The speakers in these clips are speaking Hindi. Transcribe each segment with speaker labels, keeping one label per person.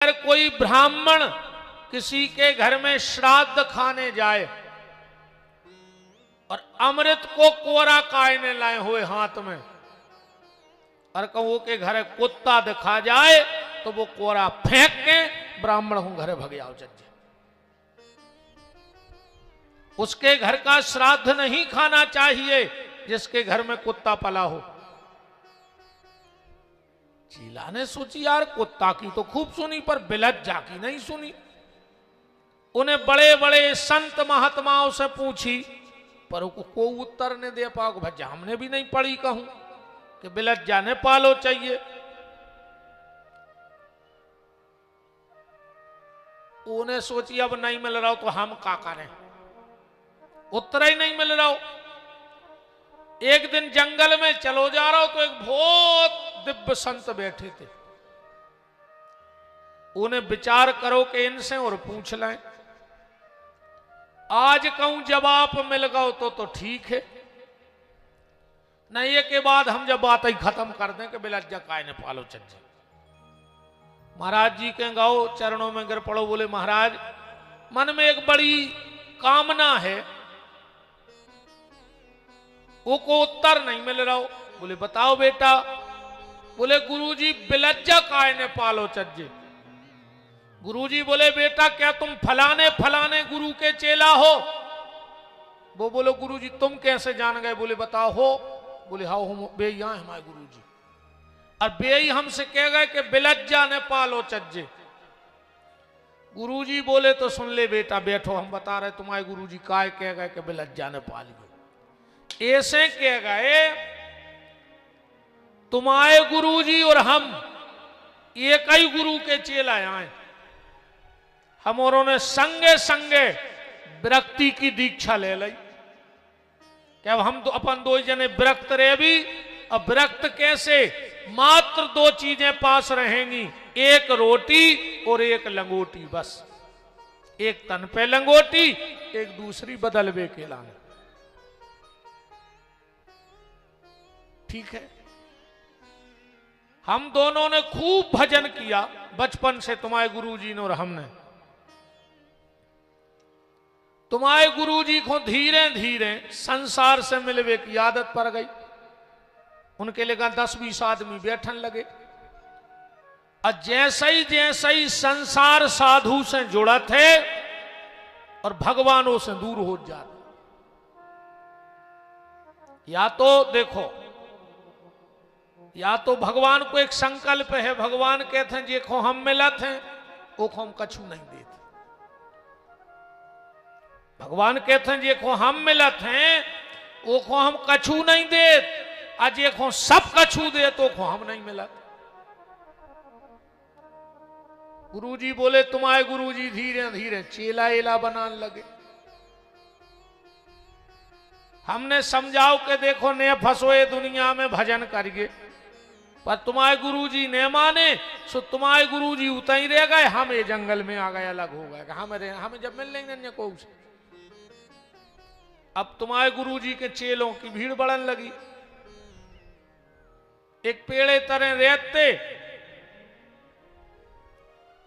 Speaker 1: अगर कोई ब्राह्मण किसी के घर में श्राद्ध खाने जाए और अमृत को कोरा कायने लाए हुए हाथ में और कहूं के घर कुत्ता दिखा जाए तो वो कोरा फेंक के ब्राह्मण हूं घरे भग जाओ चज्जे। उसके घर का श्राद्ध नहीं खाना चाहिए जिसके घर में कुत्ता पला हो। चीला ने सोची यार कुत्ता की तो खूब सुनी पर बिलज्जा की नहीं सुनी। उन्हें बड़े बड़े संत महात्माओं से पूछी पर को उत्तर ने दे पाओ। भज्जा हमने भी नहीं पढ़ी कहूं कि बिलज्जा ने पालो चाहिए। उन्हें सोची अब नहीं मिल रहा हो तो हम का करें, उत्तर ही नहीं मिल रहा हो। एक दिन जंगल में चलो जा रहा हो तो एक बहुत दिव्य संत बैठे थे। उन्हें विचार करो कि इनसे और पूछ लें। आज कहूं जब आप मिल गए तो ठीक है, नहीं के बाद हम जब बात ही खत्म कर दें कि बिलज्जा काय ने पालो चज्जे। महाराज जी के गाओ चरणों में गिर पड़ो, बोले महाराज मन में एक बड़ी कामना है, वो को उत्तर नहीं मिल रहा हो। बोले बताओ बेटा। बोले गुरुजी बिलज्जा काय ने पालो चज्जे। गुरुजी बोले बेटा क्या तुम फलाने फलाने गुरु के चेला हो? वो बोलो गुरुजी तुम कैसे जान गए? बोले बताओ हो? बोले हाँ हम बेई यहाँ हमारे गुरुजी, और बेई हमसे कह गए कि बिलज्जा ने पालो चज्जे। गुरुजी बोले तो सुन ले बेटा, बैठो हम बता रहे तुम्हारे गुरुजी काय कह गए कि बिलज्जा ने पाली। ऐसे कह गए तुम्हारे गुरुजी और हम एक ही गुरु के चेला आए, हम औरों ने संगे संगे विरक्ति की दीक्षा ले ली। क्या हम तो अपन दो जने विरक्त रहे भी। अब विरक्त कैसे? मात्र दो चीजें पास रहेंगी, एक रोटी और एक लंगोटी, बस एक तन पे लंगोटी, एक दूसरी बदलवे के लाने। ठीक है, हम दोनों ने खूब भजन किया बचपन से, तुम्हारे गुरुजी ने और हमने। तुम्हारे गुरुजी को धीरे धीरे संसार से मिलवे की आदत पड़ गई। उनके लिए 10-20 आदमी बैठन लगे, और जैसे ही संसार साधु से जुड़ा थे और भगवानों से दूर हो जाते। या तो देखो, या तो भगवान को एक संकल्प है, भगवान कहते हैं देखो हम मिलत हैं वो को हम कछु नहीं देते। भगवान कहते हैं देखो हम मिलत हैं वो को हम कछु नहीं देत, आज देखो सब कछु दे तो को हम नहीं मिलत। गुरुजी बोले तुम्हारे गुरुजी धीरे धीरे चेला एला बनाने लगे। हमने समझाओ कि देखो ने फंसोए दुनिया में भजन करिए, पर तुम्हारे गुरुजी ने माने सो तुम्हारे गुरुजी उतर ही रह गए, हम ये जंगल में आ गए, अलग हो गए। हमें जब मिल लेंगे को से। अब तुम्हारे गुरुजी के चेलों की भीड़ बढ़ने लगी। एक पेड़े तरह रहते,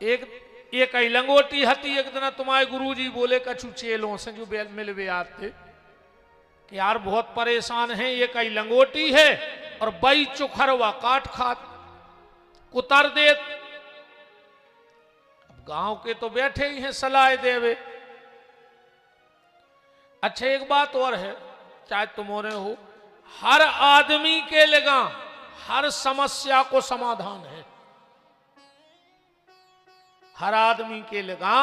Speaker 1: एक ही लंगोटी हती। एक दिन तुम्हारे गुरुजी बोले कछु चेलों से जो मिलवे आते कि यार बहुत परेशान हैं, एक ही लंगोटी है और बई चुखरवा काट खात कुतर देत। अब गांव के तो बैठे ही हैं सलाह देवे। अच्छा एक बात और है, चाहे तुमोरे हो, हर आदमी के लगा हर समस्या को समाधान है। हर आदमी के लगा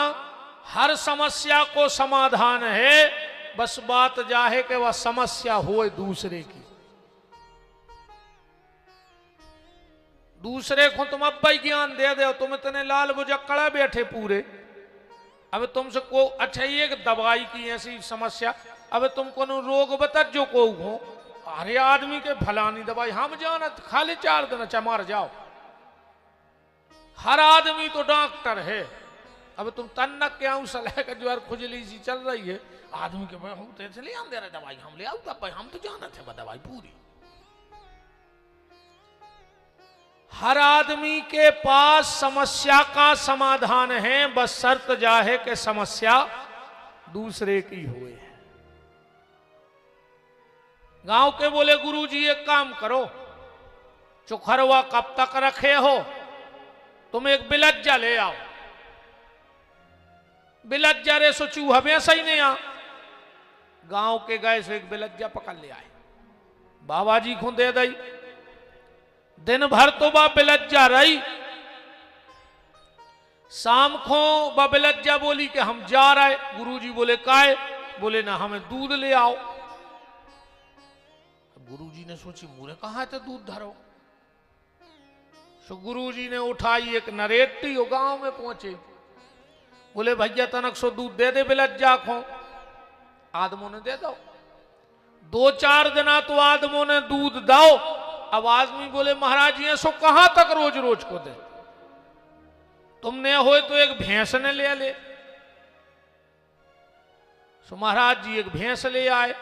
Speaker 1: हर समस्या को समाधान है, बस बात जाहे कि वह समस्या हो दूसरे की। दूसरे को तुम अब ज्ञान दे दो, तुम इतने लाल बुजक्कड़ा बैठे पूरे। अब तुमसे को अच्छा एक दवाई की ऐसी समस्या, अब तुमको रोग बता जो को हो, अरे आदमी के फलानी दवाई हम जानत खाली 4 दिन अच्छा मार जाओ। हर आदमी तो डॉक्टर है। अब तुम तन्नक के आऊं सलाह का जो खुजली सी चल रही है, आदमी के भाई हम तो ले हम दे रहे दवाई, हम ले आओ भाई, हम तो जानत है दवाई पूरी। हर आदमी के पास समस्या का समाधान है, बस शर्त जाहे कि समस्या दूसरे की हुए। गांव के बोले गुरुजी एक काम करो, चुखरवा कब तक रखे हो, तुम एक बिलज्जा ले आओ। बिलज्जा रे सो चूहा वैसा ही नहीं आ। गांव के गए सो एक बिलज्जा पकड़ ले आए, बाबा जी को दे दई। दिन भर तो बा बिलज्जा रही, शाम को बा बिलज्जा बोली कि हम जा रहे। गुरुजी बोले काहे? बोले ना हमें दूध ले आओ। गुरुजी ने सोची मुरे कहा थे दूध धरो। सो गुरुजी ने उठाई एक नरेटी और गांव में पहुंचे। बोले भैया तनक सो दूध दे दे बिलज्जा को। आदमों ने दे दो। 2-4 दिना तो आदमों ने दूध दो। अब आदमी बोले महाराज जी सो कहां तक रोज रोज को दे, तुमने हो तो एक भैंस ने ले ले। सो महाराज जी एक भैंस ले आए।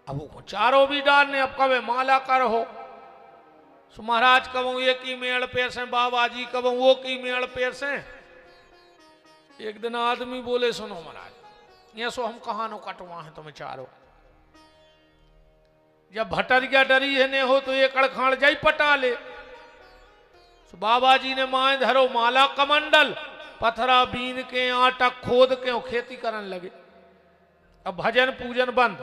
Speaker 1: अब वो चारों भी डालने, अब कब माला कर हो। सो महाराज कब ये की मेड़ पेर से, बाबा जी कब वो की मेड़ पेर से। एक दिन आदमी बोले सुनो महाराज ये सो हम कहां नो कटवा है तुम्हें चारों। जब भटरिया डरी है ने हो तो ये कड़खाड़ जाई पटा ले। सो बाबा जी ने माए धरो माला कमंडल, पथरा बीन के आटा खोद के खेती करने लगे। अब भजन पूजन बंद।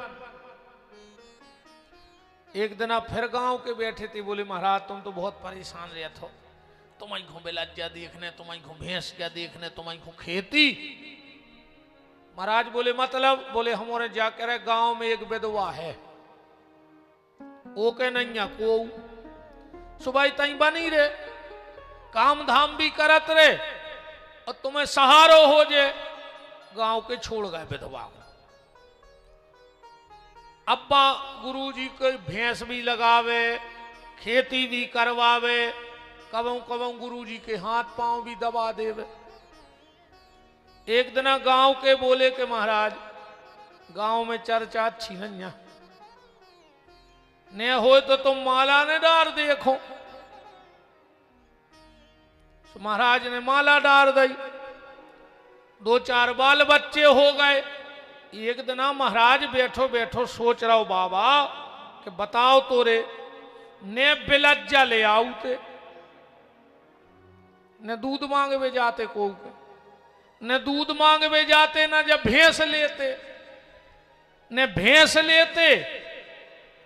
Speaker 1: एक दिन आप फिर गांव के बैठे थे, बोले महाराज तुम तो बहुत परेशान रहते हो, तुम्हारी घो बिलज्जा देखने, तुम्हारी घो भैंस क्या देखने, तुम्हारी घो खेती। महाराज बोले मतलब? बोले हमारे जाकर गांव में एक विधवा है, ओके नहीं को सुबह तई बनी रे, काम धाम भी करत रे, और तुम्हें सहारो हो जे। गांव के छोड़ गए विधवा को। अब्बा गुरुजी को भैंस भी लगावे, खेती भी करवावे, कबों कबों गुरुजी के हाथ पांव भी दबा देवे। एक दिन गांव के बोले कि महाराज गांव में चर्चा अच्छी नहीं ने हो तो तुम माला ने डार देखो। तो महाराज ने माला डार दी। 2-4 बाल बच्चे हो गए। एक दिन महाराज बैठो बैठो सोच रहा हो बाबा कि बताओ तो रे ने बिलज्जा ले आऊते, ने दूध मांगवे जाते को के, ने दूध मांगवे जाते, ना जब भैंस लेते, ने भैंस लेते,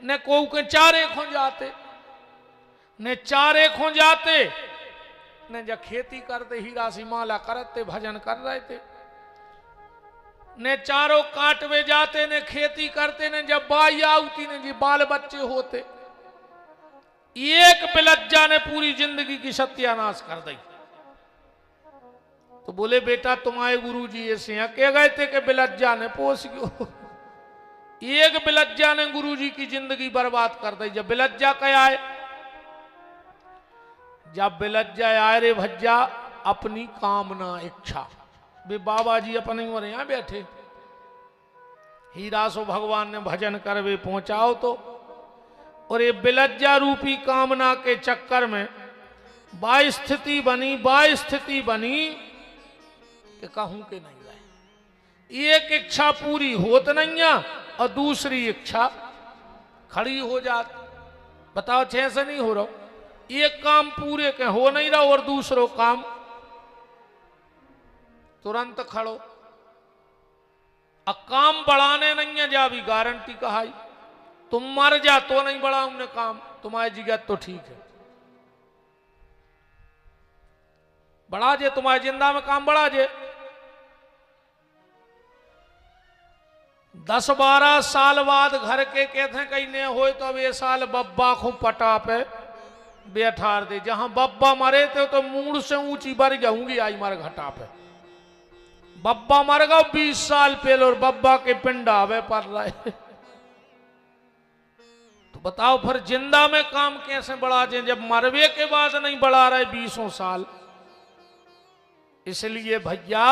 Speaker 1: ने को के चारे खो जाते, ने चारे खो जाते, ने जब खेती करते हीरा सी माला करते भजन कर रहे थे, ने चारों काटवे जाते, ने खेती करते, ने जब बाई आउती, ने जी बाल बच्चे होते। एक बिलज्जा ने पूरी जिंदगी की सत्यानाश कर दी। तो बोले बेटा तुम्हारे गुरुजी ऐसे कह गए थे कि बिलज्जा ने पोस गयो। एक बिलज्जा ने गुरुजी की जिंदगी बर्बाद कर दी। जब बिलज्जा क्या आए, जब बिलज्जा आए रे भज्जा अपनी कामना इच्छा, वे बाबा जी अपने और यहां बैठे, हीरा सो भगवान ने भजन कर वे पहुंचाओ तो, और ये बिलज्जा रूपी कामना के चक्कर में बाई स्थिति बनी कि कहूं के नहीं रहे। एक इच्छा पूरी होत नहीं है और दूसरी इच्छा खड़ी हो जाती। बताओ छह से नहीं हो रहा, एक काम पूरे के हो नहीं रहा और दूसरो काम तुरंत खड़ो। अब काम बढ़ाने नहीं है जा भी गारंटी कहाई, तुम मर जा तो नहीं बढ़ाऊंगे काम, तुम्हारी जिगत तो ठीक है बढ़ा जे, तुम्हारे जिंदा में काम बढ़ा जे। 10-12 साल बाद घर के कहते हैं कहीं नहीं हो तो अब ये साल बब्बा को पटा पे बैठार दे। जहां बब्बा मरे थे तो मूड से ऊंची बढ़ जाऊंगी आई मारे घटा पे। बब्बा मर गया 20 साल पहले और बब्बा के पिंड आवे पड़ रहा है। तो बताओ फिर जिंदा में काम कैसे बढ़ा जाए जब मरवे के बाद नहीं बढ़ा रहे 20 साल। इसलिए भैया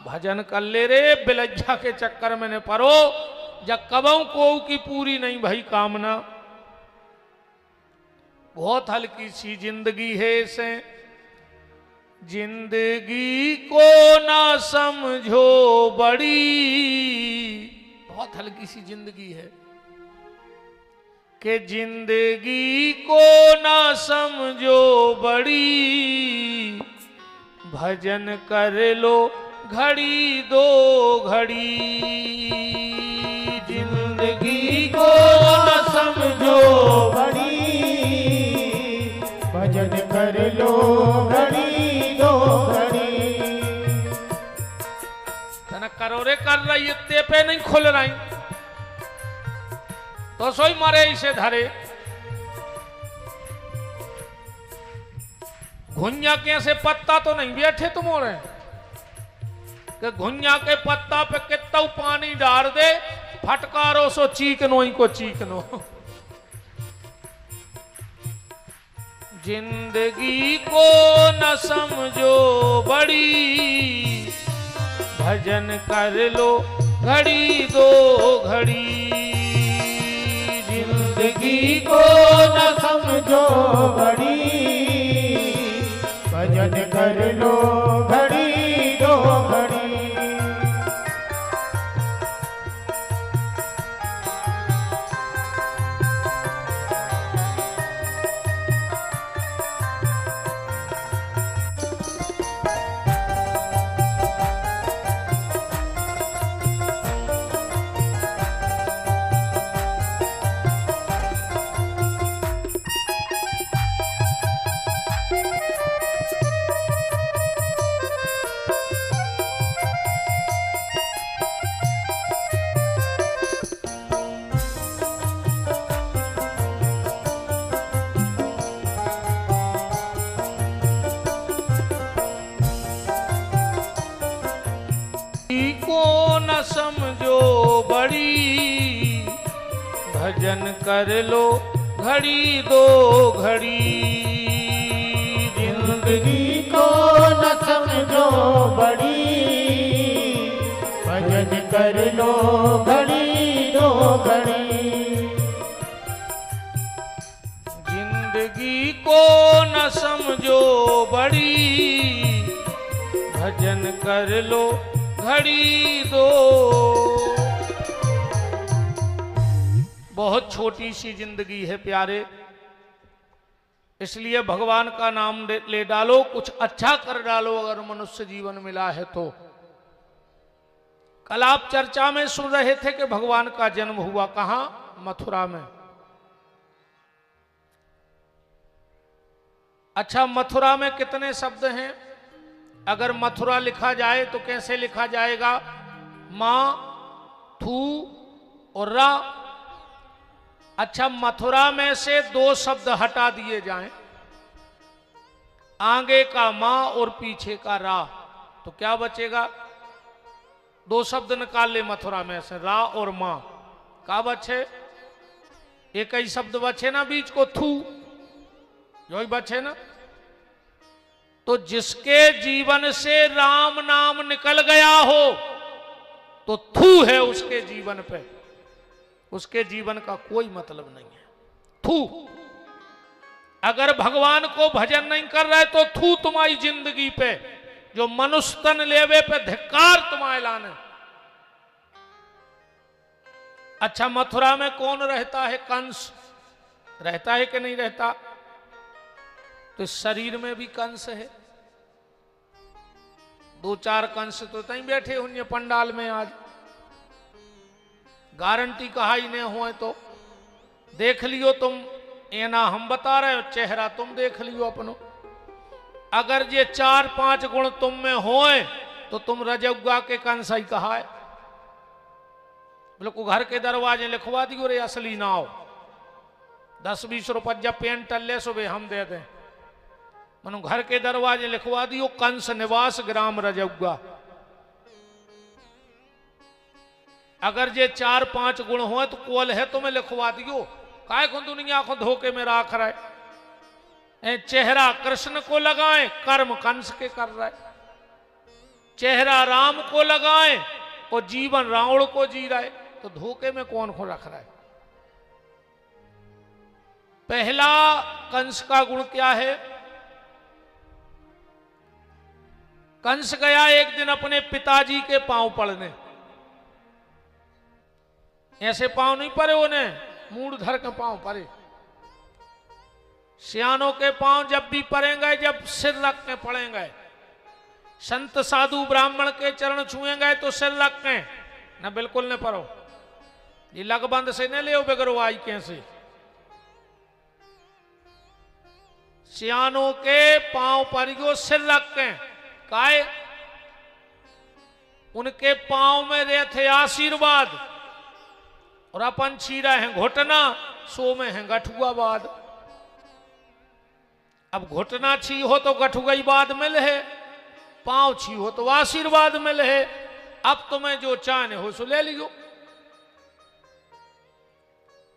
Speaker 1: भजन कर ले रे, बिलज्जा के चक्कर में न परो। जब कबों को की पूरी नहीं भाई कामना, बहुत हल्की सी जिंदगी है से, जिंदगी को ना समझो बड़ी, बहुत हल्की सी जिंदगी है कि जिंदगी को ना समझो बड़ी, भजन कर लो घड़ी दो घड़ी, जिंदगी को ना समझो
Speaker 2: बड़ी, भजन कर लो घड़ी दो घड़ी।
Speaker 1: तना करोरे कर रही इतने पे नहीं खुल रही तो सोई मारे इसे धरे। घुंजा के से पत्ता तो नहीं बैठे तुम और कि घुंजा के पत्ता पे कितना पानी डाल दे फटकारो सो चीकनो ही को चीकनो। जिंदगी को न समझो बड़ी, भजन कर लो घड़ी दो घड़ी,
Speaker 2: जिंदगी को न समझो बड़ी, भजन कर लो घड़ी दो घड़ी।
Speaker 1: को न समझो बड़ी, भजन कर लो घड़ी दो घड़ी,
Speaker 2: जिंदगी को न समझो बड़ी, भजन कर लो घड़ी दो घड़ी।
Speaker 1: जिंदगी को न समझो बड़ी, भजन कर लो घड़ी दो। बहुत छोटी सी जिंदगी है प्यारे, इसलिए भगवान का नाम ले डालो, कुछ अच्छा कर डालो अगर मनुष्य जीवन मिला है तो। कल आप चर्चा में सुन रहे थे कि भगवान का जन्म हुआ कहां? मथुरा में। अच्छा, मथुरा में कितने शब्द हैं? अगर मथुरा लिखा जाए तो कैसे लिखा जाएगा? मां, थू और रा। अच्छा, मथुरा में से दो शब्द हटा दिए जाएं, आगे का मां और पीछे का रा, तो क्या बचेगा? दो शब्द निकाल ले मथुरा में से, रा और मां, क्या बचे? एक ही शब्द बचे ना बीच को, थू, जो ही बचे ना। तो जिसके जीवन से राम नाम निकल गया हो तो थू है उसके जीवन पे, उसके जीवन का कोई मतलब नहीं है। थू। अगर भगवान को भजन नहीं कर रहे तो थू तुम्हारी जिंदगी पे, जो मनुष्य तन लेवे पे धिक्कार तुम्हारे लाने। अच्छा, मथुरा में कौन रहता है? कंस रहता है कि नहीं रहता? तो शरीर में भी कंस है, दो चार कंस तो तई बैठे होंगे पंडाल में आज, गारंटी कहा ही नहीं हुए तो देख लियो तुम, ये ना हम बता रहे हो, चेहरा तुम देख लियो अपनो। अगर ये 4-5 गुण तुम में होए तो तुम रजौगा के कंस ही कहा है। बोले को घर के दरवाजे लिखवा दियो रे असली ना हो, 10-20 रुपया पेन टल्ले सुबह हम दे दें, मनो घर के दरवाजे लिखवा दियो कंस निवास ग्राम रजौगा। अगर ये 4-5 गुण हो तो कोल है तुम्हें लिखवा दियो, काय को दुनिया को धोखे में राख रहा है। चेहरा कृष्ण को लगाए, कर्म कंस के कर रहा है। चेहरा राम को लगाए और जीवन रावण को जी रहा है, तो धोखे में कौन को रख रहा है? पहला कंस का गुण क्या है? कंस गया एक दिन अपने पिताजी के पांव पड़ने। ऐसे पांव नहीं पड़े उन्हें, मूढ़धर के पांव पड़े। सियानों के पांव जब भी पड़ेंगे जब सिर रख के पड़ेंगे। संत साधु ब्राह्मण के चरण छुएंगे तो सिर रख के न, बिल्कुल न पड़ो। ये लगबंद से न ले बगैर आई कैसे। सियानों के पांव परिगो सिर रख के काए, उनके पांव में रहते आशीर्वाद। और अपन छीरा है घुटना, सो में है गठुआबाद। अब घुटना छी हो तो गठुगई बाद मिल है, पांव छी हो तो आशीर्वाद मिल है। अब तुम्हें जो चाहने हो सो ले लियो।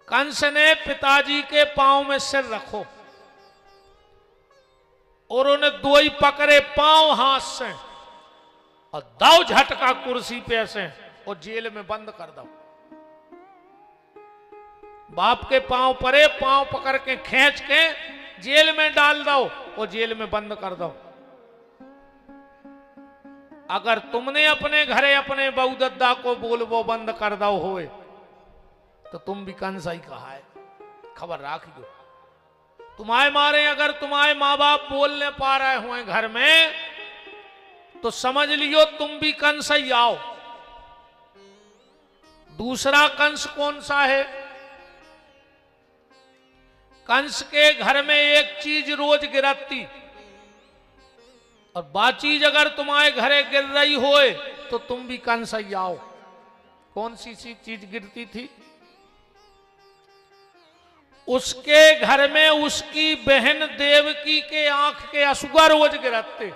Speaker 1: कंस ने पिताजी के पांव में सिर रखो और उन्हें दो ही पकड़े पांव हाथ से और दाव झटका कुर्सी पे से और जेल में बंद कर दो। बाप के पांव परे, पांव पकड़ के खींच के जेल में डाल दो और जेल में बंद कर दो। अगर तुमने अपने घरे अपने बहू दद्दा को बोलबो बंद कर दो होए तो तुम भी कंस ही कहा है, खबर राखियो। तुम्हारे मारे अगर तुम्हारे माँ बाप बोलने पा रहे हुए घर में तो समझ लियो तुम भी कंस ही आओ। दूसरा कंस कौन सा है? कंस के घर में एक चीज रोज गिरती और बाचीज अगर तुम्हारे घरे गिर रही होए तो तुम भी कंस ही आओ। कौन सी चीज गिरती थी? उसके घर में उसकी बहन देवकी के आंख के असुआ रोज गिरते।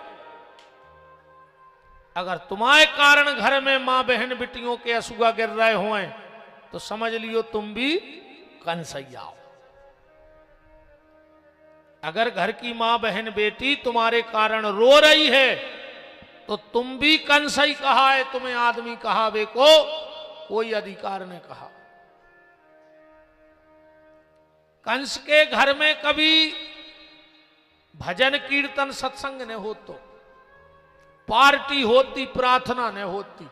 Speaker 1: अगर तुम्हारे कारण घर में मां बहन बेटियों के असुआ गिर रहे हुए तो समझ लियो तुम भी कंस ही आओ। अगर घर की मां बहन बेटी तुम्हारे कारण रो रही है तो तुम भी कंस ही कहा है। तुम्हें आदमी कहावे को कोई अधिकार ने कहा। कंस के घर में कभी भजन कीर्तन सत्संग न हो तो पार्टी होती, प्रार्थना न होती।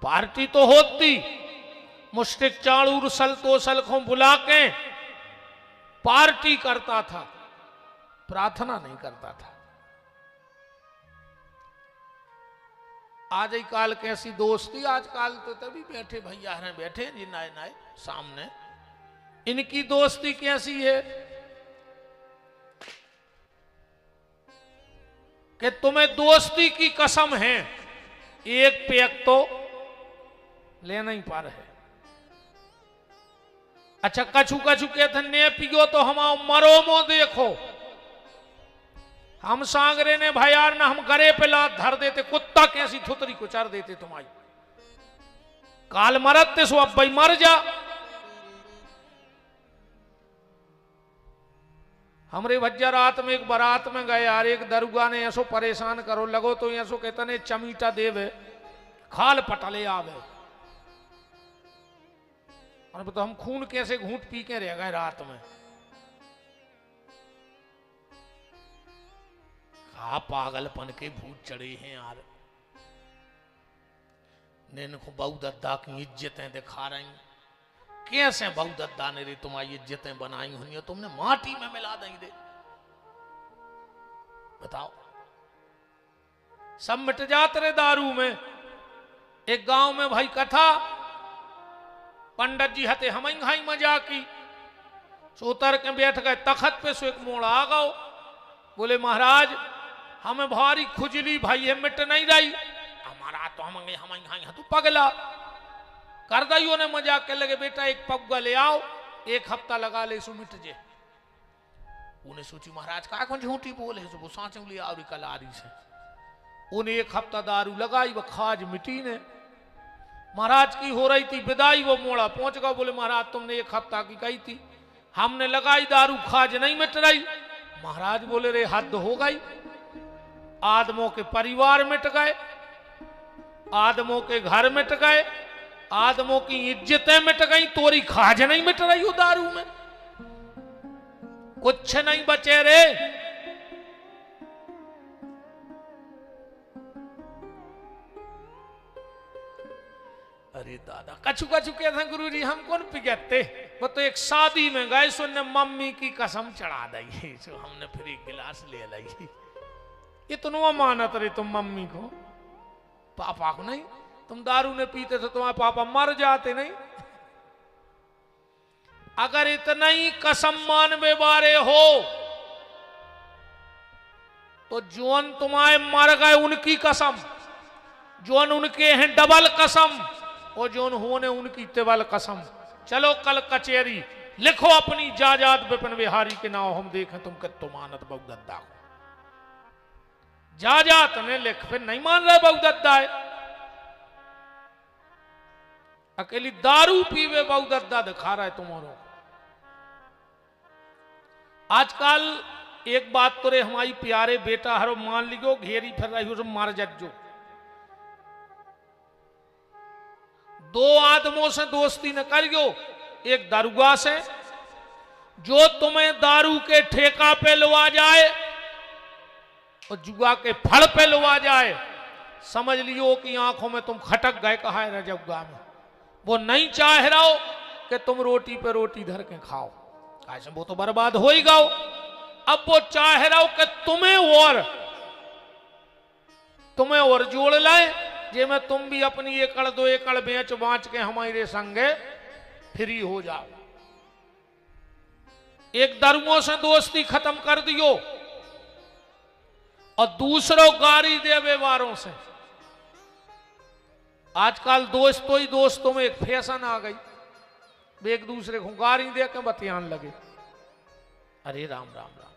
Speaker 1: पार्टी तो होती, मुस्टिक चाड़ूर सल तो सलखों बुला के पार्टी करता था, प्रार्थना नहीं करता था। आज ही काल कैसी दोस्ती, आजकल तो तभी बैठे भैया हैं, बैठे जी नाए नाए सामने। इनकी दोस्ती कैसी है कि तुम्हें दोस्ती की कसम है, एक पेक तो लेना ही पार है। अच्छा कछु कछु कहते ने पियो तो हम मरो मो देखो। हम सांगरे ने भाई यार ना हम गरे पे लात धर देते, कुत्ता कैसी थुतरी को चर देते तुम्हारी। काल मरते सो अब भाई मर जा। हमरे भज्जा रात में एक बारात में गए यार, एक दरुगा ने ऐसो परेशान करो लगो तो ऐसो कहते ने चमीटा देवे खाल पटले आवे। और तो हम खून कैसे घूंट पी के रह गए रात में। हा पागलपन के भूत चढ़े हैं यार। ने इनको बहु दद्दा की इज्जतें दिखा रही। कैसे बहु दद्दा ने रे तुम्हारी इज्जतें बनाई हुई है, तुमने माटी में मिला दें दे। बताओ, सब मिट जाते रे दारू में। एक गांव में भाई कथा, पंडित जी हते हम हाई मजा की। सो उतर के बैठ गए तखत पे। सो एक मोड़ आ गओ, बोले महाराज हमें भारी खुजली भाई है, मिट नहीं रही हमारा तो हम हाई तू पगला कर दइयो ने मजाक के लगे। बेटा एक पगुआ ले आओ, एक हफ्ता लगा ले सो मिट जे। उन्हें सोची महाराज का कौन झूठी बोले, वो सांचे ले आओ कलारी से। उन्हें एक हफ्ता दारू लगाई, वो खाज मिटी ने। महाराज की हो रही थी विदाई, वो मोड़ा पहुंच गया। बोले महाराज तुमने एक हफ्ता की कही थी, हमने लगाई दारू खाज नहीं मिट रही। महाराज बोले रे हद हो गई, आदमों के परिवार मिट गए, आदमों के घर मिट गए, आदमों की इज्जतें मिट गई, तोरी खाज नहीं मिट रही हो दारू में। कुछ नहीं बचे रे। अरे दादा कछु कछु कहते हैं गुरु जी हम कौन पिघते, वो तो एक शादी में गए सुनने मम्मी की कसम चढ़ा दी, तो हमने फिर एक गिलास ले ली। इतना मानत रहे तुम मम्मी को, पापा को नहीं। तुम दारू ने पीते तो तुम्हारे पापा मर जाते नहीं। अगर इतना ही कसम मानवे बारे हो तो जोन तुम्हारे मर गए उनकी कसम, जोन उनके हैं डबल कसम, और जोन होने उनकी तिबल कसम। चलो कल कचेरी लिखो अपनी जायदाद विपिन बिहारी के नाम, हम देखें तुम कितो मानत बहुदत्ता को। जायदाद ने लिख, फिर नहीं मान रहे बहुदत्ता है। अकेली दारू पीवे बहुदत्ता दिखा रहा है तुम्हारों। आजकल एक बात तो रे हमारी प्यारे बेटा हरो मान लियो घेरी फिर रही हो मार जज्जो। दो आदमों से दोस्ती न करियो, एक दरुआ से जो तुम्हें दारू के ठेका पे लवा जाए और जुआ के फल पे लवा जाए, समझ लियो कि आंखों में तुम खटक गए। कहा है रजौगा में वो नहीं चाह रहा हो कि तुम रोटी पे रोटी धर के खाओ, ऐसे वो तो बर्बाद हो ही गाओ। अब वो चाह रहा हो कि तुम्हें और जोड़ लाए, जे में तुम भी अपनी एकड़ दो एकड़ बेच बांच के हमारे संगे फ्री हो जाओ। एक दरुओं से दोस्ती खत्म कर दियो और दूसरों गारी देवे वारों से। आजकल दोस्तों ही दोस्तों में एक फैशन आ गई, वे एक दूसरे को गारी दे के बतियान लगे। अरे राम राम राम।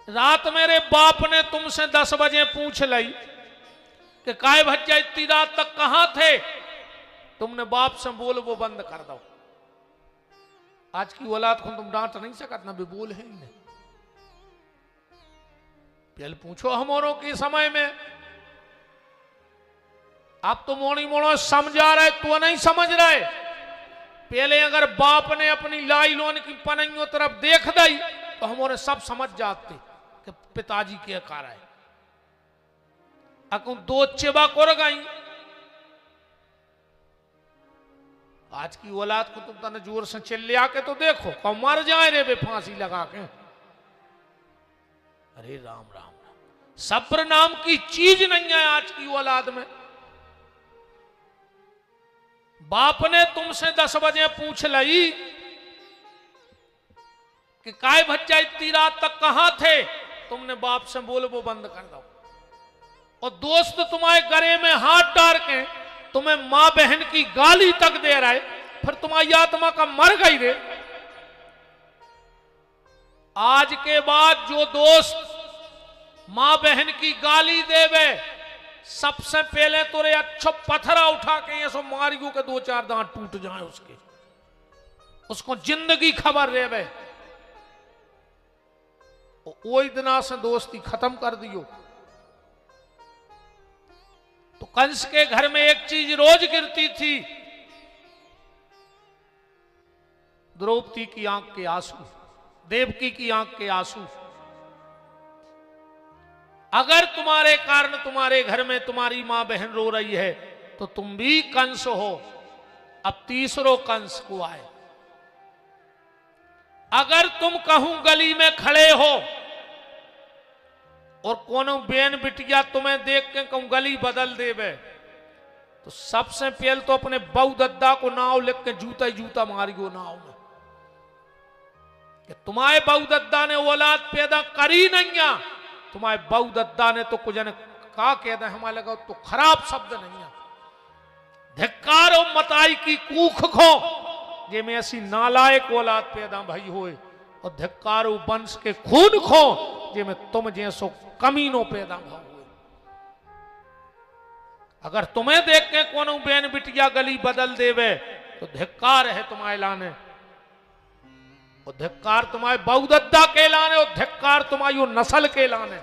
Speaker 1: रात मेरे बाप ने तुमसे 10 बजे पूछ ली कि काय भज्जा इतनी रात तक कहां थे, तुमने बाप से बोल वो बंद कर दो। आज की औलाद को तुम डांट नहीं सकत ना, भी बोल है इन्हें। पहले पूछो हमारों के समय में, आप तो मोड़ी मोड़ो समझा रहे तो नहीं समझ रहे। पहले अगर बाप ने अपनी लाई लोन की पनइयों तरफ देख दी तो हमारे सब समझ जाते कि पिताजी क्या कर रहे। अकुं दो चिबा कर गई। आज की औलाद को तुम तने जोर से चिल्ले आके तो देखो कौ मर जाए रे बे फांसी लगा के। अरे राम राम राम। सब्र नाम की चीज नहीं है आज की औलाद में। बाप ने तुमसे 10 बजे पूछ ली कि काय भज्जा इतनी रात तक कहां थे, तुमने बाप से बोल वो बंद कर दो। और दोस्त तुम्हारे गले में हाथ डाल के तुम्हें मां बहन की गाली तक दे रहा है, फिर तुम्हारी आत्मा का मर गई रे। आज के बाद जो दोस्त मां बहन की गाली देवे, सबसे पहले तो रे अच्छो पत्थरा उठा के ये सो मारियो के 2-4 दांत टूट जाए उसके, उसको जिंदगी खबर रेवे। वही दिना से दोस्ती खत्म कर दियो। तो कंस के घर में एक चीज रोज गिरती थी, द्रौपदी की आंख के आंसू, देवकी की आंख के आंसू। अगर तुम्हारे कारण तुम्हारे घर में तुम्हारी मां बहन रो रही है तो तुम भी कंस हो। अब तीसरो कंस को आए। अगर तुम कहूं गली में खड़े हो और कोनो बेन बिटिया तुम्हें देख के कहूं गली बदल देवे, तो सबसे पहले तो अपने बहु दद्दा को नाव लिख के जूता ही जूता मारियो नाव में कि तुम्हारे बहु दद्दा ने औलाद पैदा करी नहीं। तुम्हारे बहु दद्दा ने तो कुछ का कहते हमारे लगा तो खराब शब्द नहीं है। धिक्कारो मताई की कूख खो जे में ऐसी नालायक औलाद पैदा भई होए, और धिक्कारो वंश के खून खो जे में तुम जैसो कमीनो पैदा हुए। अगर तुम्हें देख के कोनो बेन बिटिया गली बदल देवे तो धिक्कार है तुम्हारे लाने, और धिक्कार तुम्हारे बहुदद्दा के लाने, और धिक्कार तुम्हारी वो नस्ल के लाने।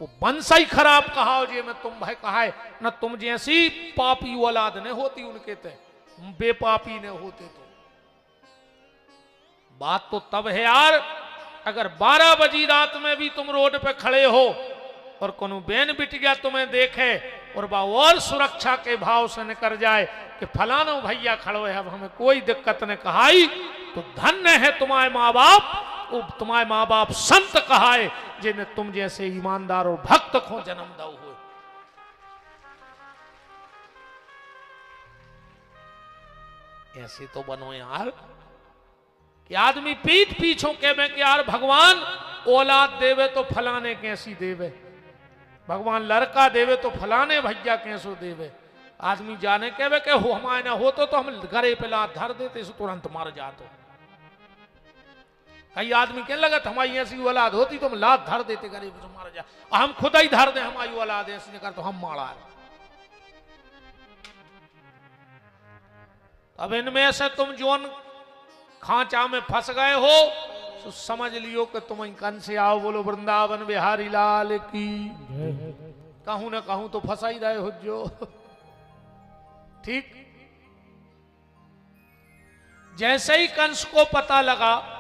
Speaker 1: वो वंश ही खराब कहा जे में तुम भाई कहा है ना, तुम जैसी पापी औलाद ने होती उनके थे, बेपापी ने होते तो बात तो तब है यार, अगर 12 बजी रात में भी तुम रोड पे खड़े हो और कोनो बेन बिट गया तुम्हें देखे और बा और सुरक्षा के भाव से निकल जाए कि फलानो भैया खड़ो है, अब हमें कोई दिक्कत ने कहाई, तो धन्य है तुम्हारे माँ बाप, तुम्हारे माँ बाप संत कहाए जिन्हें तुम जैसे ईमानदार और भक्त को जन्म दो हो। ऐसे तो बनो यार कि आदमी पीठ पीछों के में कि यार भगवान औलाद देवे तो फलाने कैसी देवे, भगवान लड़का देवे तो फलाने भैया कैसो देवे। आदमी जाने के वे के हो हमारे ना हो तो हम घरे पे लात धर देते सो तुरंत मार जाते। कई आदमी कहने लगा हमारी ऐसी औलाद होती तो हम लात धर देते घरे पे तो मार जा, हम खुद ही धर दे हमारी औलाद ऐसी कर तो हम मारा। अब इनमें से तुम जोन खांचा में फंस गए हो तो समझ लियो कि तुम कन से आओ, बोलो वृंदावन बिहारी लाल की। कहूं ना कहूं तो फंसा ही रहे हो जो। ठीक जैसे ही कंस को पता लगा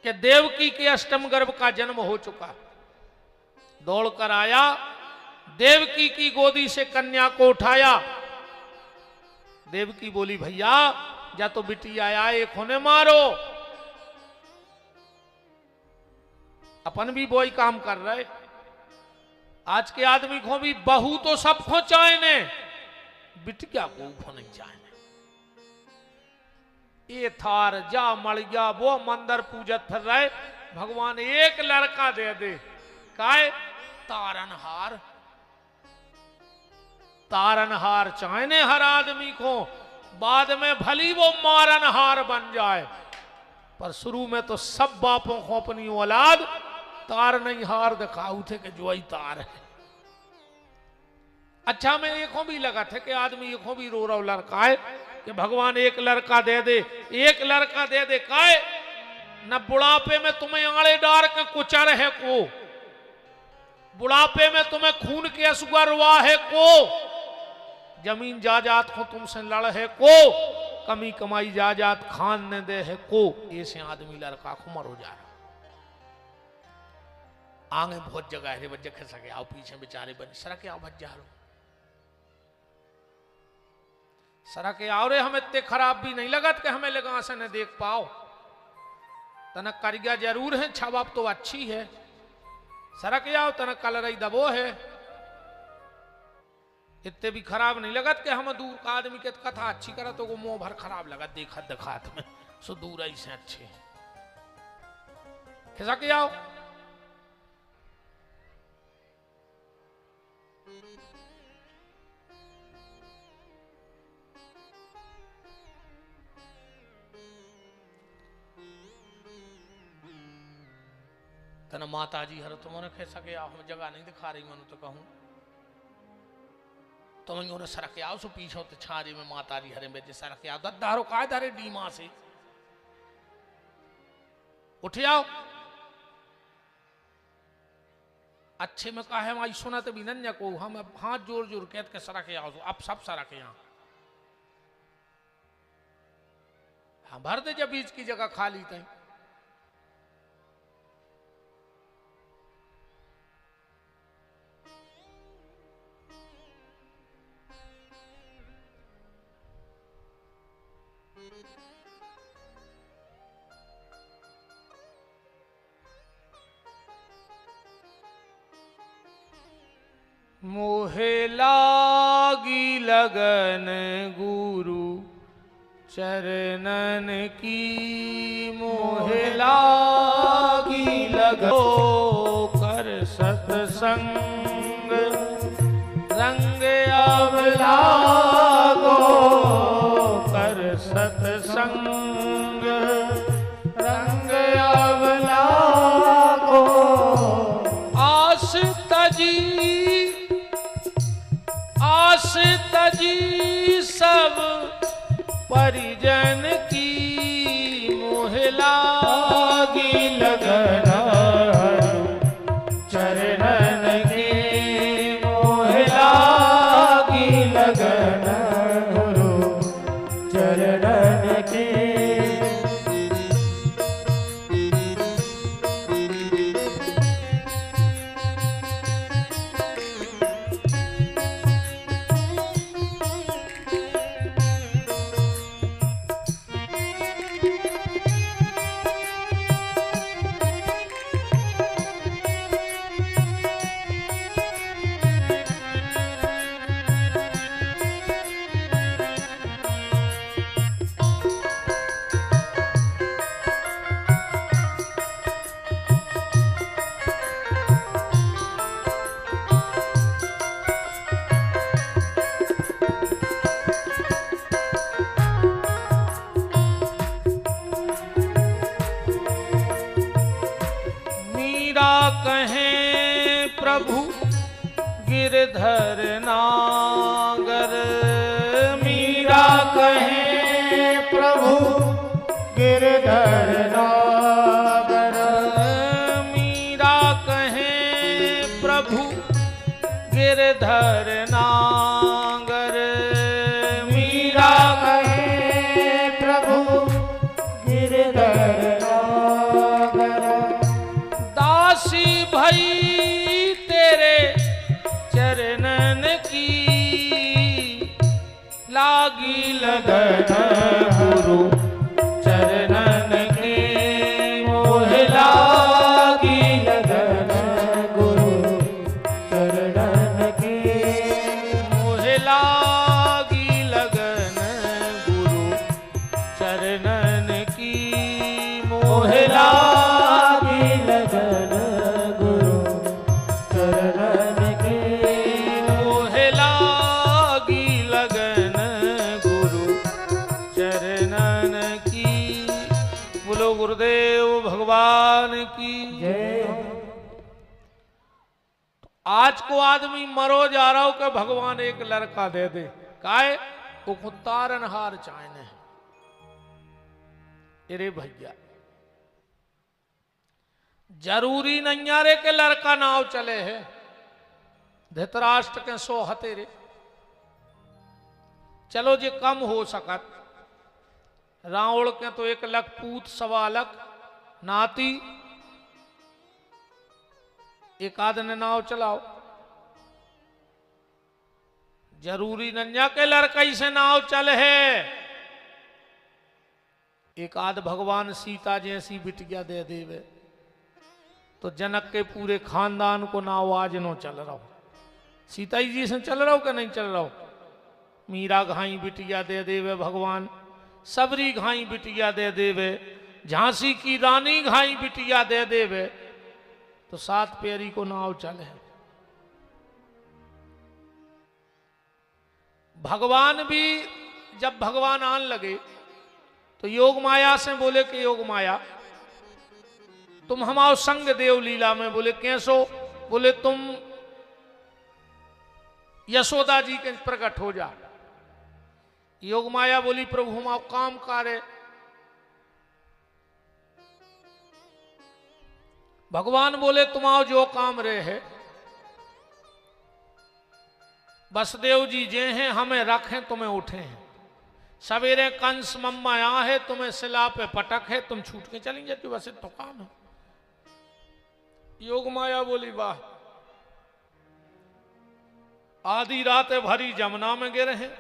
Speaker 1: कि देवकी के अष्टम गर्भ का जन्म हो चुका, दौड़कर आया, देवकी की गोदी से कन्या को उठाया। देवकी बोली भैया जा तो बिटी आया एक होने मारो, अपन भी वही काम कर रहे। आज के आदमी को भी बहू तो सब खो चाहे ने, बिटिया को नहीं चाहे। ये थार जा मड़ गया वो मंदिर पूजत फिर रहे, भगवान एक लड़का दे दे, काय तारनहार। तारनहार चाहने हर आदमी को, बाद में भली वो मारनहार बन जाए, पर शुरू में तो सब बापों को अपनी औलाद तार नहीं हार दिखाऊ थे कि जो ही तार है। अच्छा मैं एक भी लगा था कि आदमी एक भी रो रहा लड़का है कि भगवान एक लड़का दे दे, एक लड़का दे दे, काय न बुढ़ापे में तुम्हें आड़े डार के कुचर है को, बुढ़ापे में तुम्हें खून के असुआ रुआ है को, जमीन जायदाद को तुमसे लड़ है को, कमी कमाई जायदाद खान ने दे है को, ऐसे आदमी लड़का को मरो जा रहा। आगे बहुत जगह है बच्चे खस गए, आओ पीछे बेचारे बने सड़क आओ भज जा रो, सड़क आओ रे, हम इतने खराब भी नहीं लगत कि हमें लगा से न देख पाओ, तनक करिया जरूर है, छाप तो अच्छी है, सड़क आओ तनक कलर ही दबो है, इतने भी खराब नहीं लगत कि हम दूर का आदमी के कथा अच्छी करा तो वो मुंह भर खराब लगा देखा दिखात में, सो दूर ही से अच्छे खिसक जाओ। तना माता जी हर तुमने खिसक आओ, हम जगह नहीं दिखा रही मनु तो कहूं तो मैं उन्हें सरक आओ सो पीछे तो छारे में माता जी हरे बेटे सरक आओ, दद्दारो काय धारे डीमा से उठ जाओ। अच्छे में कहा है माई सुना तो भी नन्या को, हम अब हाथ जोर जोर कहते के सरक आओ, अब सब सरक यहाँ हाँ भर दे जब बीच की जगह खाली थी। मोहे लागी लगन गुरु चरणन की, मोहे लागी लगो कर सत्संग, रंग अब लागो कर सत्संग, रंग अब लागो आस तजी सब परिजन की, मोह लागी लगन चरणन की, मोह लागी लगन गुरु चरणन गिरधर नागर मीरा कहे
Speaker 2: प्रभु गिरधर नागर।
Speaker 1: मीरा कहे प्रभु गिरधर नागर। मीरा
Speaker 2: कहे प्रभु गिरधर नागर।
Speaker 1: दासी भई तेरे चरणन की लागी लगन गुरु चरणन की मोह लागी
Speaker 2: लगन गुरु चरणन की।
Speaker 1: मोह लागी लगन गुरु चरणन की मोह
Speaker 2: लागी लगन गुरु चरणन की।
Speaker 1: मोह लागी लगन गुरु चरणन की। बोलो गुरुदेव भगवान की
Speaker 2: जय हो।
Speaker 1: आज को आदमी मरो जा रहा हो कि भगवान एक लड़का दे दे काहे वो तारनहार चाहने अरे भैया जरूरी नहीं आ रे के लड़का नाव चले है। धृतराष्ट्र के 100 हतेरे चलो जे कम हो सकत। रावण के तो 1 लाख पूत 1.25 लाख नाती एक आदमी नाव चलाओ। जरूरी नन्या के लड़कई से नाव चल है। एक आध भगवान सीता जैसी बिटिया दे देवे तो जनक के पूरे खानदान को नाव आज नो चल रहा हो। सीता जी से चल रहा हो कि नहीं चल रहा हो। मीरा घाई बिटिया दे देवे भगवान। सबरी घाई बिटिया दे देवे। झांसी की रानी घाई बिटिया दे देवे तो 7 पैरी को नाव चले। भगवान भी जब भगवान आन लगे तो योग माया से बोले कि योग माया तुम हमारो संग देव लीला में। बोले कैसो। बोले तुम यशोदा जी के प्रकट हो जा। योग माया बोली प्रभु हमारो काम कार्य। भगवान बोले तुम्हारो जो काम रहे है वसुदेव जी जे हैं हमें रखें तुम्हें उठे हैं। सवेरे कंस मम्मा यहाँ है तुम्हें सिला पे पटक है तुम छूट के चली जाती वैसे तो काम है। योग माया बोली वाह आधी रात भरी जमुना में गिरे हैं।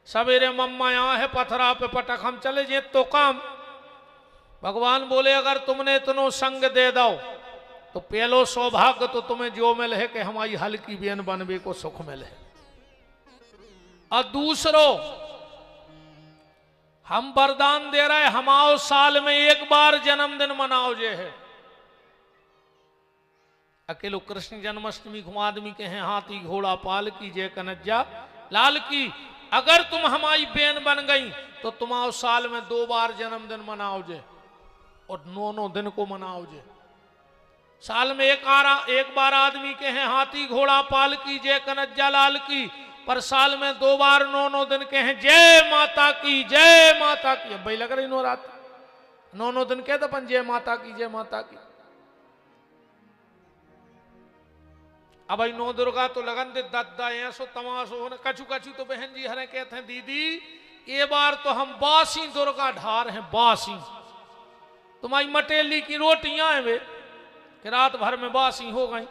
Speaker 1: सवेरे मम्मा यहाँ है पथरा पे पटक हम चले जे तो काम। भगवान बोले अगर तुमने इतनो संग दे दो तो पहलो सौभाग्य तो तुम्हें जो मिल है कि हमारी हल्की बेन बनवे को सुख मिले। और दूसरो हम वरदान दे रहे हमाओ साल में 1 बार जन्मदिन मनाओ जे है। अकेलो कृष्ण जन्माष्टमी को आदमी के हैं हाथी घोड़ा पाल की जय कन्हैया लाल की। अगर तुम हमारी बेन बन गई तो तुम्हारो साल में 2 बार जन्मदिन मनाओ जे और 9 दिन को मनाओ जे। साल में एक बार आदमी के हैं हाथी घोड़ा पाल की जय कन्हैया लाल की। पर साल में 2 बार 9 दिन के हैं जय माता की जय माता की। अब भाई लग रही नो रात 9 दिन के तो अपन जय माता की जय माता की। अब भाई 9 दुर्गा तो लगन दे दद्दा ऐसो तमाशो होने कछु कछु तो बहन जी हरे कहते हैं दीदी ये बार तो हम बासी दुर्गा ढार हैं बासी। तुम्हारी मटेली की रोटियां हैं वे कि रात भर में बासी हो गई।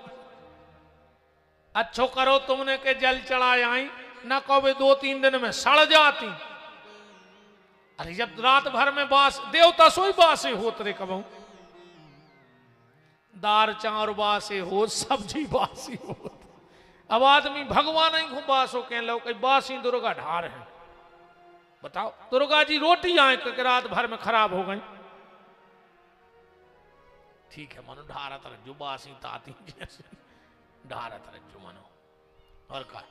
Speaker 1: अच्छो करो तुमने के जल चढ़ाए आई न कहो 2-3 दिन में सड़ जाती। अरे जब रात भर में बास देवता सोई बासे होत रे कबू दार चार बासे हो सब्जी बासी हो। अब आदमी भगवान ही को बासो कह लो कहीं बासी दुर्गा ढार है। बताओ दुर्गा जी रोटी आए कि रात भर में खराब हो गई। ठीक है मनो ढारत रज्जु बासी ताती जैसे ढारत रज्जु मनो। और का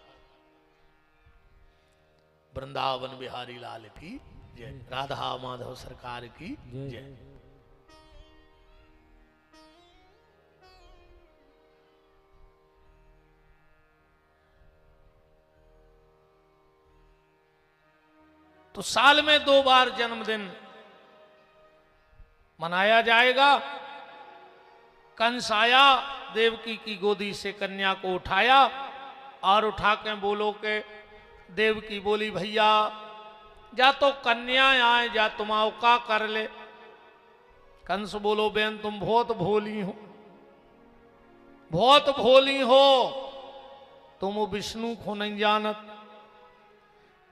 Speaker 1: वृंदावन बिहारी लाल की जय। राधा माधव सरकार की जय। तो साल में 2 बार जन्मदिन मनाया जाएगा। कंस आया, देवकी की गोदी से कन्या को उठाया और उठा के बोलो के देवकी बोली भैया जा तो कन्या आए, जा तुम औका कर ले। कंस बोलो बहन तुम बहुत भोली हो, बहुत भोली हो, तुम विष्णु को नहीं जानत।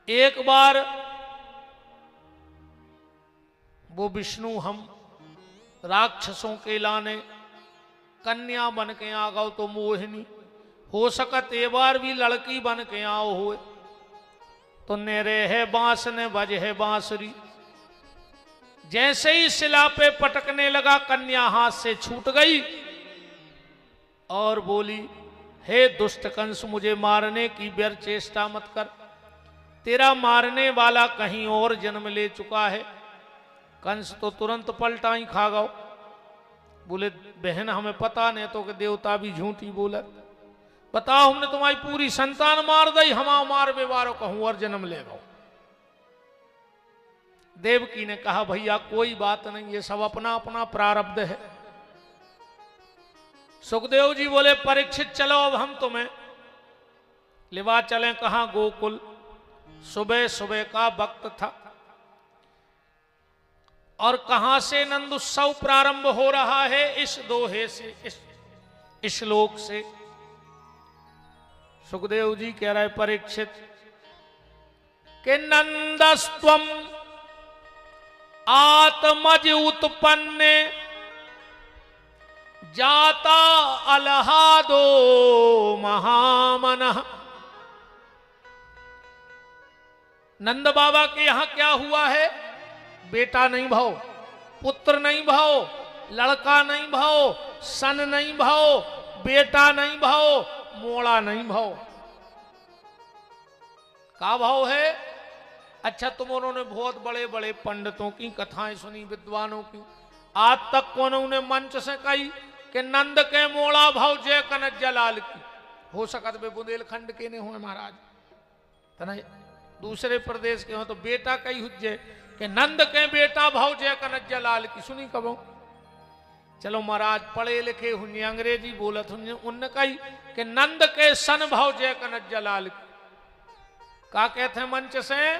Speaker 1: एक बार वो विष्णु हम राक्षसों के लाने कन्या बन के आ गओ तो मोहिनी, हो सकत ए बार भी लड़की बन के आओ हुए तो नेरे है बांस ने बज है बांसुरी। जैसे ही शिला पे पटकने लगा कन्या हाथ से छूट गई और बोली हे दुष्ट कंस मुझे मारने की व्यर्थ चेष्टा मत कर, तेरा मारने वाला कहीं और जन्म ले चुका है। कंस तो तुरंत पलटा ही खा गओ, बोले बहन हमें पता नहीं तो कि देवता भी झूठी बोला, बताओ हमने तुम्हारी पूरी संतान मार दी, हम मार बेवारो कहूं और जन्म ले गो। देवकी ने कहा भैया कोई बात नहीं, ये सब अपना अपना प्रारब्ध है। सुखदेव जी बोले परीक्षित चलो अब हम तुम्हें लिवा चलें कहां गोकुल। सुबह सुबह का वक्त था और कहां से नंद उत्सव प्रारंभ हो रहा है, इस दोहे से, इस श्लोक से। सुखदेव जी कह रहे परीक्षित के नंदस्त्वम आत्मज उत्पन्ने जाता अलहादो महामनः। नंद बाबा के यहां क्या हुआ है, बेटा नहीं भाव, पुत्र नहीं भाव, लड़का नहीं भाव, सन नहीं भाव, बेटा नहीं भाव, मोड़ा नहीं भाव। का भाव है? अच्छा तुम उन्होंने बहुत बड़े बड़े पंडितों की कथाएं सुनी, विद्वानों की, आज तक कौन उन्हें मंच से कही कि नंद के मोड़ा भाव जय कनक जलाल की। हो सकत वे बुंदेलखंड के नहीं हुए महाराज, तना दूसरे प्रदेश के हो तो बेटा कई हुज्जे कि नंद के बेटा भाव जय कनक जलाल की सुनी कबो। चलो महाराज पढ़े लिखे हुए अंग्रेजी बोलत हुए, उनने कही कि नंद के सन भाव जय कनक जलाल की। का कहते हैं मंच से,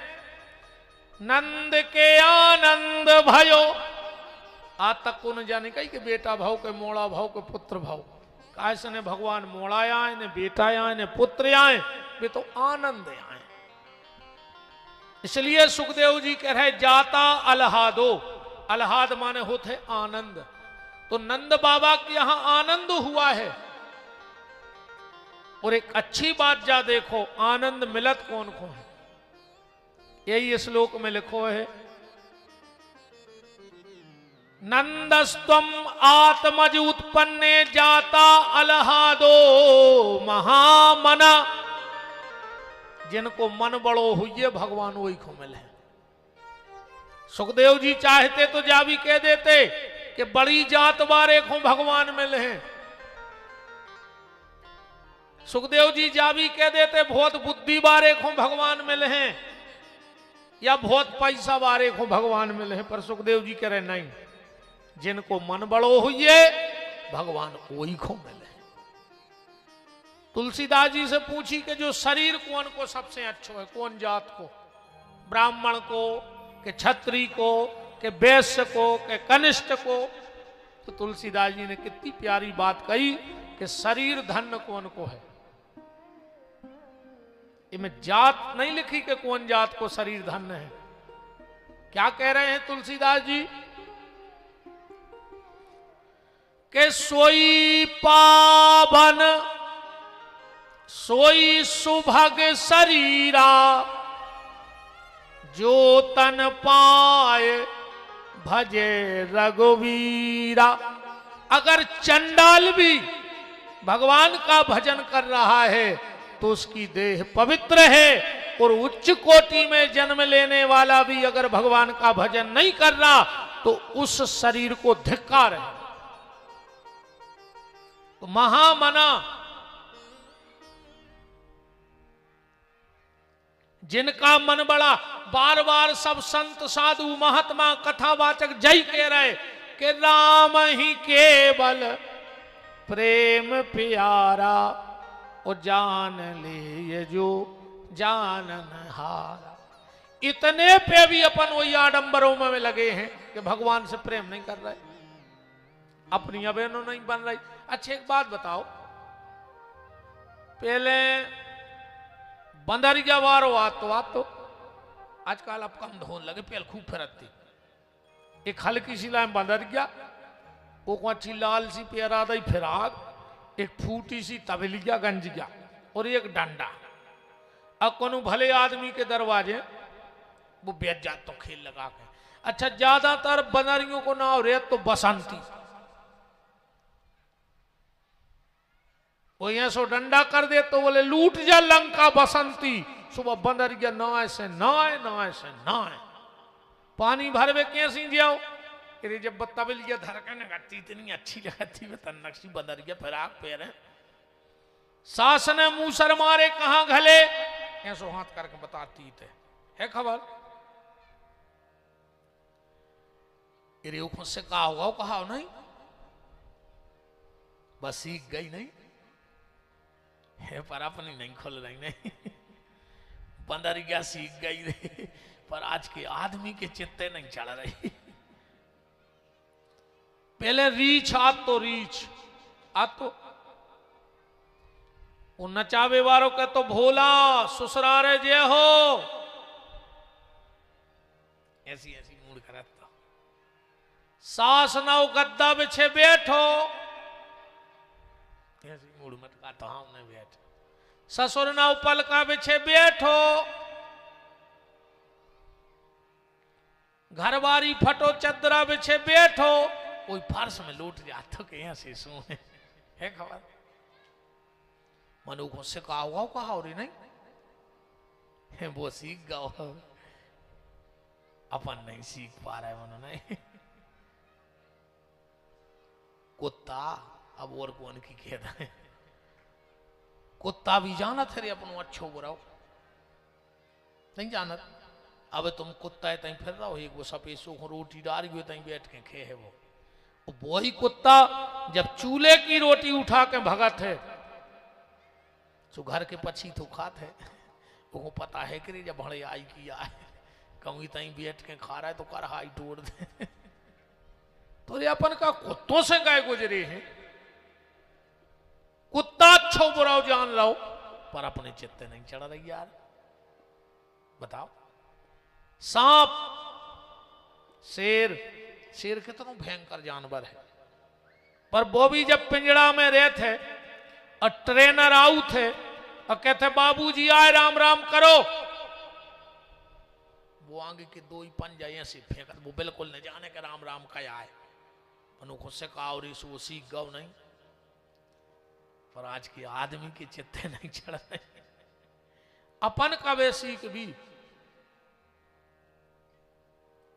Speaker 1: नंद के आनंद भयो। आज तक को न जाने कही कि बेटा भाव के मोड़ा भाव के पुत्र भाव। कैसे ने भगवान मोड़ा आए ने बेटा आए ने पुत्र आए, वे तो आनंद आए। इसलिए सुखदेव जी कह रहे जाता अलहादो, अलहाद माने होते आनंद। तो नंद बाबा के यहां आनंद हुआ है। और एक अच्छी बात जा देखो, आनंद मिलत कौन को है, यही श्लोक में लिखो है, नंदस्त्वम आत्मज उत्पन्ने जाता अलहादो महामना। जिनको मन बड़ो हुई भगवान वही को मिले। सुखदेव जी चाहते तो जा भी कह देते कि बड़ी जात बारे को भगवान मिले हैं। सुखदेव जी जा भी कह देते बहुत बुद्धि बारे को भगवान मिले हैं, या बहुत पैसा बारे को भगवान मिले हैं। पर सुखदेव जी कह रहे नहीं, जिनको मन बड़ो हुई भगवान वही को मिले। तुलसीदास जी से पूछी कि जो शरीर कौन को सबसे अच्छो है, कौन जात को, ब्राह्मण को के क्षत्रिय को के वैश्य को के कनिष्ठ को। तो तुलसीदास जी ने कितनी प्यारी बात कही कि शरीर धन कौन को है। इनमें जात नहीं लिखी कि कौन जात को शरीर धन है। क्या कह रहे हैं तुलसीदास जी के सोई पावन सोई सुभग शरीरा जो तन पाए भजे रघुवीरा। अगर चंडाल भी भगवान का भजन कर रहा है तो उसकी देह पवित्र है, और उच्च कोटि में जन्म लेने वाला भी अगर भगवान का भजन नहीं कर रहा तो उस शरीर को धिक्कार है। तो महामना जिनका मन बड़ा, बार बार सब संत साधु महात्मा कथावाचक जय कह रहे कि राम ही केवल प्रेम प्यारा, ओ जान ले ये जो जानन हारा। इतने पे भी अपन वही आडंबरों में लगे हैं कि भगवान से प्रेम नहीं कर रहे, अपनी अबेनो नहीं बन रही। अच्छा एक बात बताओ, पहले बंदरिया वारो आतो आजकल अब कम धोन लगे, पहले खूब फिरती। एक हल्की सी लाइन बंदरिया, वो अच्छी लाल सी प्यारा दई फिराक, एक फूटी सी तबलिया गंजिया और एक डंडा। अब कोनो भले आदमी के दरवाजे वो बेच जात तो खेल लगा के। अच्छा ज्यादातर बनरियों को नाव रे तो बसंती, वो यहाँ सो डंडा कर दे तो बोले लूट जा लंका बसंती। सुबह बनरिया नाय से नाय, नाय से नाय, पानी भरवे कैसी जाओ। अरे जब तबलिया धड़कन लगती इतनी अच्छी लगती है, नक्शी बनरिया फिराक पैर सास ने मुंह सर मारे कहाँ घले, ऐसो हाथ करके बताती थे है खबर। अरे वो खुद से कहा होगा, कहा नहीं, बस सीख गई नहीं है, पर अपनी नहीं खुल रही नहीं। बंदरिया सीख गई रे, पर आज के आदमी के चित्ते नहीं चढ़ रही। पहले रीछ आतो, रीछ आतो वो नचावे वालों के तो भोला ससुरारे जे हो, ऐसी ऐसी मूड करता। सास नाव गद्दा बिछे बैठो, ऐसी मूड मत का तो हमने बैठ। ससुर नाव पलका बिछे बैठो, घरवारी फटो चदरा बिछे बैठो, कोई फर्श में लूट जातो के यहाँ से सोए है खबर। मनु को से कहा हुआ कहा और नहीं, वो सीख गया, अपन नहीं सीख पा रहे मनु नहीं। कुत्ता अब और कौन की खेद है, कुत्ता भी जानत है रे अपन अच्छो बुराओ नहीं जानत। अब तुम कुत्ता है तहीं फिर रहा हो, एक वो सफेद सो रोटी डाल गई तहीं बैठ के खे है वो ही कुत्ता जब चूल्हे की रोटी उठा के भगत है तो घर के पछी तो खात है, वो पता है कि जब भड़े आई किया है कहीं तहीं बैठ के खा रहा है तो कर हाई तोड़ दे। तो ये अपन का कुत्तों से गाय गुजरे हैं, कुत्ता अच्छो बुराओ जान लो, पर अपने चित्ते नहीं चढ़ रही यार। बताओ सांप, शेर, शेर कितना भयंकर जानवर है, पर वो भी जब पिंजड़ा में रहते और ट्रेनर आऊ थे और कहते बाबूजी आए राम राम करो, वो आगे के दो ही पंजा ऐसे फेंक, वो बिल्कुल नहीं जाने के राम राम का आए। खुद से कहा और वो सीख गौ नहीं, पर आज के आदमी के चित्ते नहीं चढ़ रहे। अपन का वे सीख भी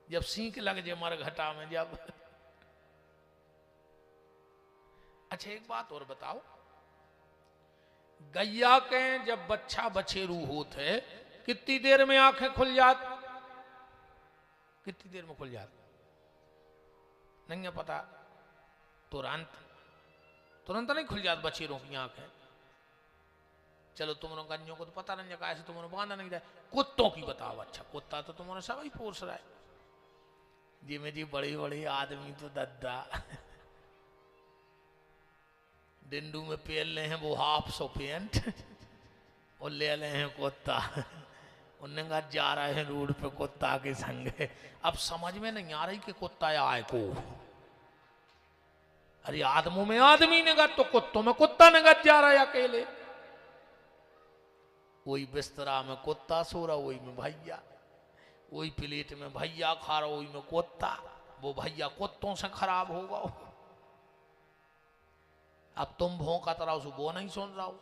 Speaker 1: जब सीख लग जाए मर घटा में जब। अच्छा एक बात और बताओ, गैया के जब बच्चा बछेरू होते कितनी देर में आंखें खुल जात, कितनी देर में खुल जात नहीं है पता, तुरंत तुरंत नहीं खुल जात बछेरों की आंखें। चलो तुमने गन्यों को तो पता नहीं लगा, ऐसे तुमने बांधा नहीं जाए। कुत्तों की बताओ, अच्छा कुत्ता तो तुम्हारे सब ही पोस रहा है जी में जी, बड़ी बड़ी आदमी तो दद्दा डिंडू में पहन ले हैं वो हाफ सो पेंट और ले ले हैं कुत्ता, उन्हें कहा जा रहे हैं रोड पे कुत्ता के संग। अब समझ में नहीं आ रही कि कुत्ता आए को, अरे आदमों में आदमी ने तो कुत्तों में कुत्ता ने जा रहा है अकेले। वही बिस्तरा में कुत्ता सो रहा, वही में भैया, वही प्लेट में भैया खा रहा, वही में कुत्ता। वो भैया कुत्तों से खराब होगा। अब तुम भौंकत रहो सो वो नहीं सुन रहा हो,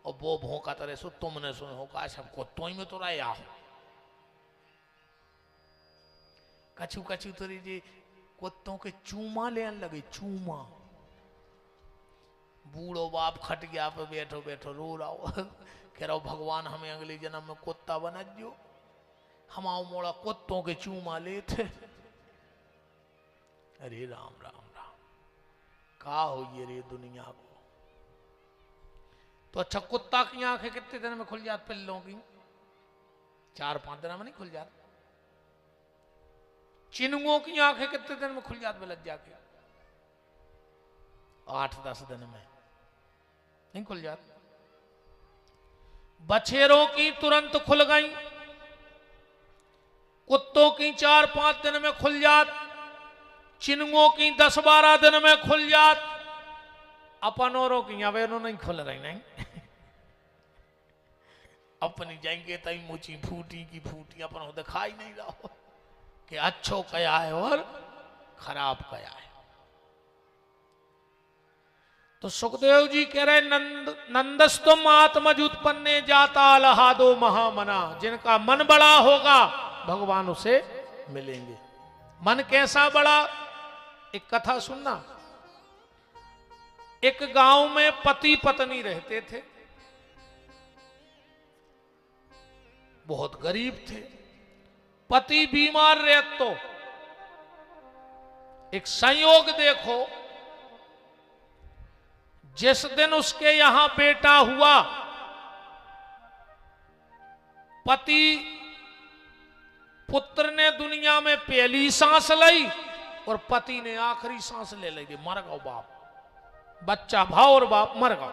Speaker 1: और वो भौंकत रहे सो तुमने सुन होगा, सब कुत्तों ही में तो रहे आओ। कछु कछु तो जी कुत्तों के चूमा लेने लगे, चूमा बूढ़ो बाप खटिया पे बैठो बैठो रो रहा हो, कह रहा हो भगवान हमें अगले जन्म में कुत्ता बना दो, हम आओ मोड़ा कुत्तों के चूमा लेते। अरे राम राम राम, का हो ये रे दुनिया को। तो अच्छा कुत्ता की आंखें कितने दिन में खुल जाती पिल्लों की? 4-5 दिन में नहीं खुल जाती। चिनुओं की आंखें कितने दिन में खुल जाती लज्जा के? 8-10 दिन में नहीं खुल जाती। बछेरों की तुरंत खुल गई, कुत्तों की 4-5 दिन में खुल जात, चिनुओं की 10-12 दिन में खुल जात, अपनों की अवेनो नहीं खुल रही नहीं। अपनी जाएंगे तई मुची फूटी की फूटी, अपन दिखाई नहीं रहा कि अच्छो कया है और खराब कया है। तो सुखदेव जी कह रहे नंदस्तुम आत्मज उत्पन्ने जाता लहादो महामना, जिनका मन बड़ा होगा भगवान उसे मिलेंगे। मन कैसा बड़ा? एक कथा सुनना। एक गांव में पति पत्नी रहते थे, बहुत गरीब थे। पति बीमार रहे तो एक संयोग देखो, जिस दिन उसके यहां बेटा हुआ, पति पुत्र ने दुनिया में पहली सांस ली और पति ने आखिरी सांस ले ली। मर गो बाप, बच्चा भाव और बाप मर गो।